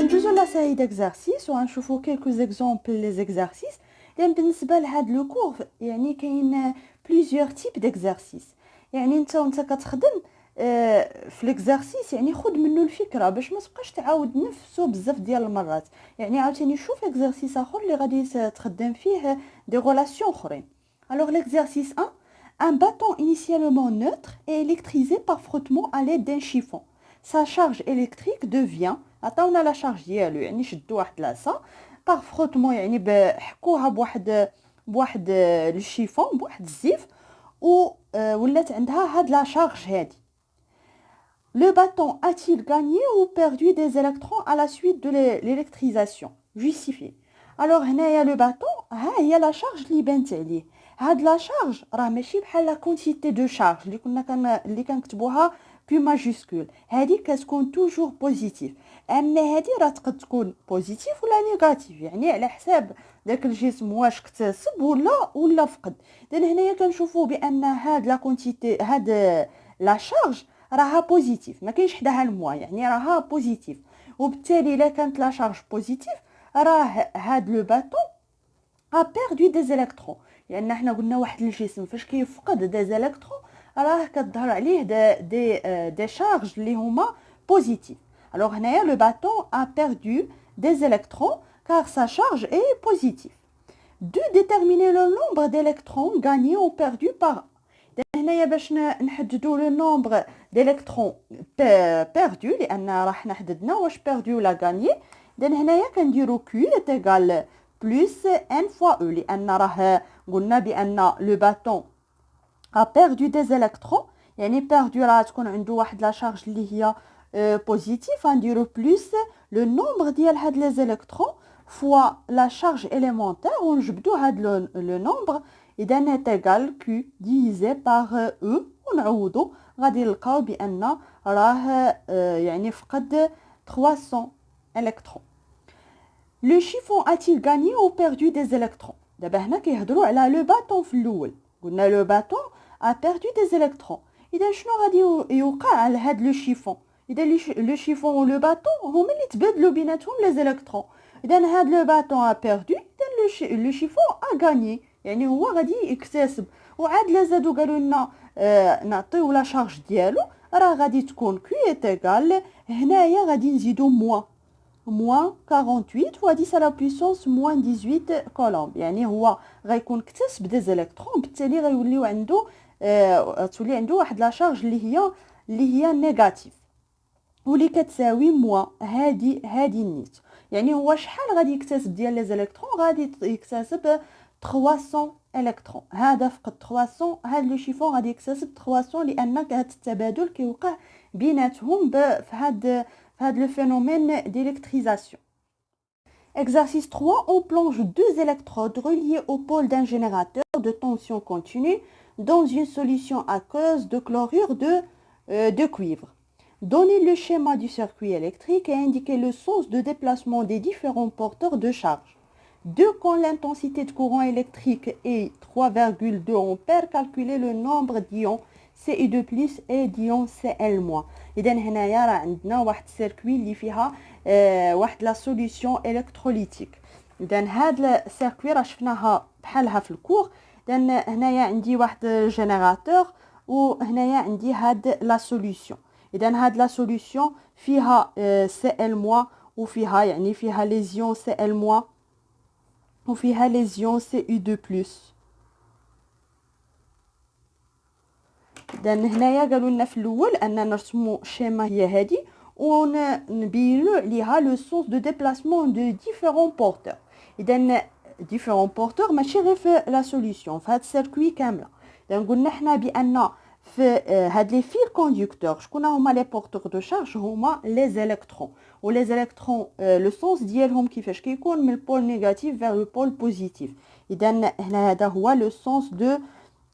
ندوزو لا série d'exercices وغنشوفو quelques exemples les exercices. لأن بالنسبة لهاد لو كور يعني كاين plusieurs types d'exercices. يعني وانت كتخدم في l'exercice يعني خذ منه الفكرة باش ما تبقاش تعاود نفسه بزاف ديال المرات. يعني عاوتاني شوف exercice اخر اللي غادي تخدم فيه des relations اخرين. Alors l'exercice 1, un bâton initialement neutre est électrisé par frottement à l'aide d'un chiffon. Sa charge électrique devient عطاونا لا شارج ديالو يعني شدوا واحد لاصه باغ فروتمون يعني حكوها بواحد لو شيفون بواحد الزيف و ولات عندها هاد لا شارج هادي. Le bâton a-t-il gagné ou perdu des électrons à la suite de l'électrisation? Justifié. Alors هنايا لو باتون ها هي لا شارج اللي بانت عليه. هاد لا شارج راه ماشي بحال لا كونتيتي دو شارج اللي كنكتبوها بي ماجيسكول. هادي كتكون توجور بوزيتيف، اما هادي راه تقد تكون بوزيتيف ولا نيجاتيف، يعني على حساب داك الجسم واش اكتسب ولا فقد. اذا هنايا كنشوفوا بان هاد لا كونتيتي هاد لا شارج راها بوزيتيف، ما كاينش حداها الموا، يعني راها بوزيتيف. وبالتالي الا كانت لا شارج بوزيتيف راه هاد لو باتون a perdu des électrons. لان حنا قلنا واحد الجسم فاش كيفقد دي زيليكترون راه كتظهر عليه دي شارج اللي هما بوزيتيف. alors هنايا le bâton a perdu des électrons car sa charge est positive. de déterminer le nombre d'électrons gagnés ou perdus par هنايا باش نحددوا لو نومبر d'électrons perdus لان راه حنا حددنا واش perdu ولا gagné. اذا هنايا كنديروا Q est égal plus n fois E لأن راه قلنا بأن le bâton a perdu des électrons، يعني perdu راه تكون عنده واحد لا شارج اللي هي بوزيتيف. غنديرو plus le nombre ديال هاد les électrons fois la charge élémentaire ونجبدو هاد le nombre. إذا est égal Q divisé par E ونعوضو غادي نلقاو بأن راه يعني فقد 300 électrons. Le chiffon a-t-il gagné ou perdu des électrons? دابا هنا كيهضروا على لو باتون في الاول. قلنا لو باتون a perdu des électrons. اذا شنو غادي يوقع على هاد لو شيفون؟ اذا لو شيفون و لو باتون هما اللي تبادلوا بيناتهم لي زيليكترون. اذا هاد لو باتون a perdu، اذا لو شيفون a gagné، يعني هو غادي يكتسب. وعاد لا زادو قالوا لنا نعطيو لا شارج ديالو راه غادي تكون Q est égal هنايا غادي نزيدو moins 48 fois 10 à la puissance moins 18 كولومب، يعني هو غيكون اكتسب دي زيليكترون، بالتالي غيوليو عنده تولي عنده واحد لا شارج اللي هي نيجاتيف واللي كتساوي موا هادي النيت. يعني هو شحال غادي يكتسب ديال لي زيليكترون؟ غادي يكتسب 300 الكترون. هذا فقط 300، هذا لو شيفون غادي يكتسب 300 لان هذا التبادل كيوقع بيناتهم في هذا le phénomène d'électrisation. Exercice 3, on plonge deux électrodes reliées au pôle d'un générateur de tension continue dans une solution aqueuse de chlorure de cuivre. Donnez le schéma du circuit électrique et indiquez le sens de déplacement des différents porteurs de charge. Quand l'intensité de courant électrique est 3,2 ampères, calculez le nombre d'ions CI2+ et d'ions Cl-. اذا هنايا راه عندنا واحد السيركوي اللي فيها واحد لا سوليوشن الكتروليتيك. اذا هاد السيركوي راه شفناها بحالها في الكور. اذا هنايا عندي واحد جينيراتور وهنايا عندي هاد لا سوليوشن. اذا هاد لا سوليوشن فيها Cl- وفيها يعني فيها لي زيون Cl- وفيها لي زيون CU2+. اذا هنايا قالوا لنا في الاول ان نرسموا شيما هي هذه ونبينوا عليها لو سونس دو ديبلاسمون دو ديفيرون بورتور. اذا ديفيرون بورتور ماشي غير في لا سوليوشن، في هذا السيركوي كامله. اذا قلنا حنا بان في هاد لي فيل كوندكتور شكون هما لي بورتور دو شارج؟ هما لي زيليكترون. ولي زيليكترون لو سونس ديالهم كيفاش كيكون من البول نيجاتيف فيغ لو بول بوزيتيف. اذا هنا هذا هو لو سونس دو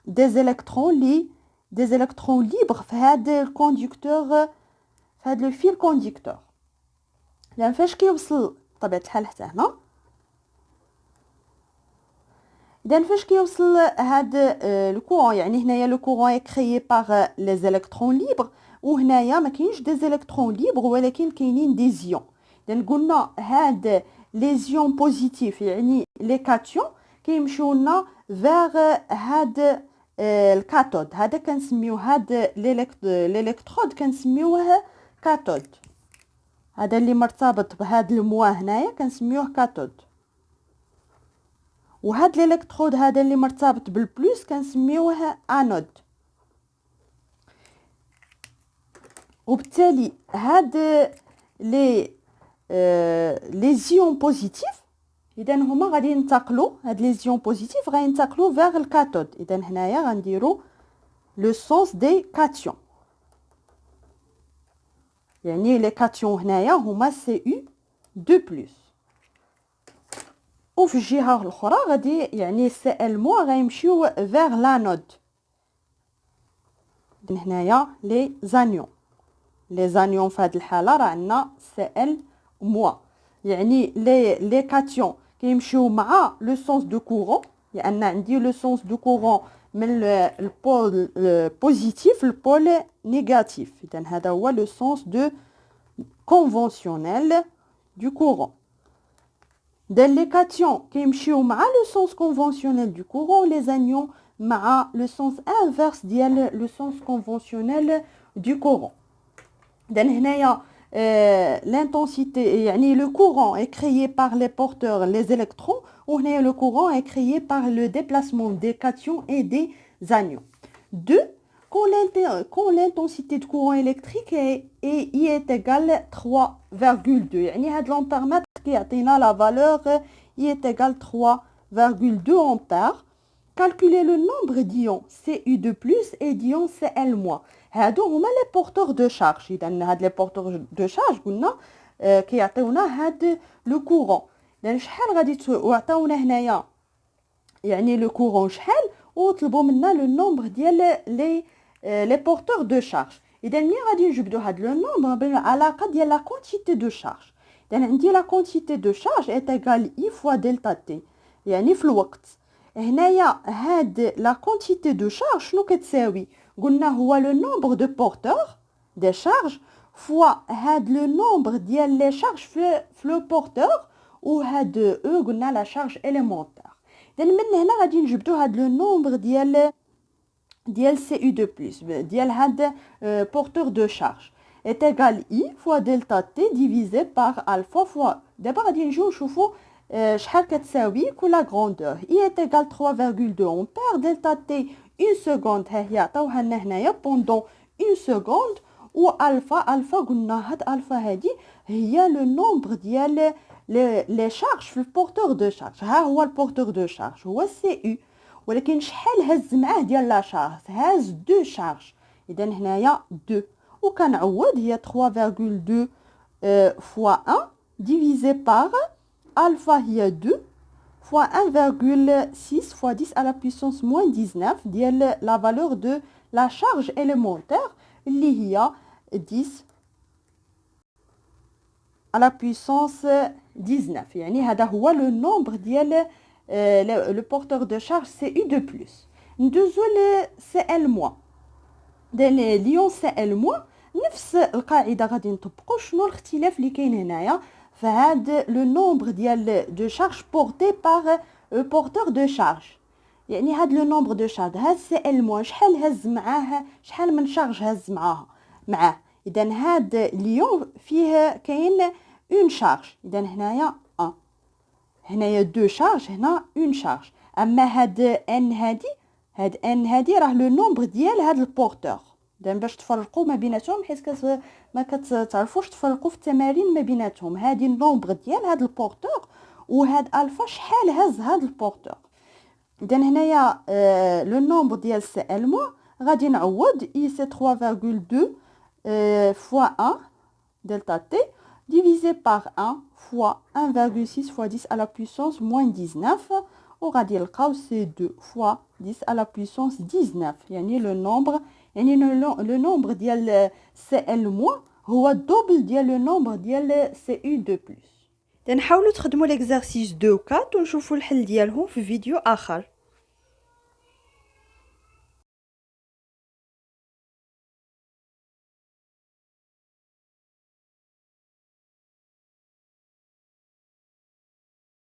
دي زيليكترون لي des électrons libres في هذا الكوندكتور، في هذا الفيل كوندكتور. لان فاش كيوصل بطبيعه الحال حتى هنا، اذا فاش كيوصل هذا الكورون يعني هنايا لو كورون كريي باغ لي زيليكترون ليبر، وهنايا ما كاينش دي زيليكترون ليبر ولكن كاينين دي زيون. إذن قلنا هاد لي زيون بوزيتيف يعني لي كاتيون كيمشيو لنا فيغ هاد الكاثود. هذا كنسميوه هاد الالكترود كنسميوه كاثود. هذا اللي مرتبط بهاد الموا هنايا كنسميوه كاثود، وهاد الالكترود هذا اللي مرتبط بالبلوس كنسميوه انود. وبالتالي هاد لي زيون بوزيتيف اذا هما غادي ينتقلوا، هاد لي زيون بوزيتيف غينتقلوا فيغ الكاثود. اذا هنايا غنديروا لو سونس دي كاتيون، يعني لي كاتيون هنايا هما Cu2+. وفي الجهه الاخرى غادي يعني Cl- غيمشيو فيغ لانود. هنايا لي زانيون في هذه الحاله راه عندنا Cl-، يعني لي كاتيون كيمشيو مع لو سونس دو كورون، لان عندي لو سونس دو كورون من البول بوزيتيف للبول نيجاتيف. اذا هذا هو لو سونس دو كونفونسيونيل دو كورون. دان لي كاتيون كيمشيو مع لو سونس كونفونسيونيل دو كورون، لي زانيون مع لو سونس انفيرس ديال لو سونس كونفونسيونيل دو كورون. دان هنايا l'intensité يعني le courant est créé par les porteurs, les électrons, ou le courant est créé par le déplacement des cations et des anions. 2. Quand l'intensité de courant électrique est égale 3,2. يعني هاد l'ampèremètre كيعطينا la valeur I est égale 3,2 ampères. Calculer le nombre d'ions Cu2+ et d'ions Cl-. هادو هما لي بورتور دو شارج. اذا هاد لي بورتور دو شارج قلنا كيعطيونا هاد لو كورون. اذا شحال غادي وعطاونا هنايا يعني لو كورون شحال، وطلبوا منا لو نومبر ديال لي بورتور دو شارج. اذا ملي غادي نجبدوا هاد لو نومبر بالعلاقه ديال لا كونتيتي دو شارج. اذا عندي لا كونتيتي دو شارج ايت ايغال اي فوا دلتا تي، يعني في الوقت. هنايا هاد لا كونتيتي دو شارج شنو كتساوي؟ قلنا هو لو نومبر دو بورتور دي شارج فوا هاد لو نومبر ديال لي شارج في لو بورتور، وهاد او قلنا لا شارج اليمونتير. اذا من هنا غادي نجبدو هاد لو نومبر ديال Cu2+، ديال هاد بورتور دو شارج est égal I fois delta T divisé par alpha fois. دابا غادي نجيو نشوفو شحال كتساوي كل غروندور. I est égal 3,2 ampères، delta T 1 seconde ها هي عطاوها لنا هنايا pendant 1 seconde، و الفا قلنا هاد الفا هادي هي لو نومبر ديال لي شارج في البورتور دو شارج. ها هو البورتور دو شارج هو Cu، ولكن شحال هز معاه ديال لا شارج؟ هاز 2 شارج. اذا هنايا 2، وكنعوض هي 3,2 fois 1 divisé par alpha هي 2 fois 1,6 fois 10 à la puissance moins 19 ديال la valeur de la charge élémentaire اللي هي 10 à la puissance 19. يعني هذا هو لو نومبر ديال لو بورتور دو شارج Cu2+. ندوزو ل Cl-. ليون Cl- نفس القاعده غادي نطبقوا. شنو الاختلاف اللي كاين هنايا؟ فهاد لو نومبر ديال دو شارج بورتي بار بورتور دو شارج، يعني هاد لو نومبر دو شارج هاد Cl- شحال هز معاه، شحال من شارج هز معاه. اذا هاد ليون فيه كاين اون شارج. اذا هنايا 1، هنايا 2 شارج، هنا اون شارج. اما هاد ان هادي راه لو نومبر ديال هاد البورتور. اذا باش تفرقوا ما بيناتهم، حيت ما كتعرفوش تفرقوا في التمارين ما بيناتهم، هادي النومبر ديال هاد البورتور، وهاد الفا شحال هز هاد البورتور. اذا هنايا لو نومبر ديال Cl- غادي نعوض اي سي 3,2 fois 1 delta T divisé par 1 fois 1,6 fois 10 à la puissance moins 19، وغادي نلقاو سي 2 fois 10 à la puissance 19. يعني لو نومبر، يعني لو نومبر ديال Cl- هو الدوبل ديال لو نومبر ديال Cu2+. نحاولوا تخدموا ليكزارسيس 2 و 4 ونشوفوا الحل ديالهم في فيديو اخر.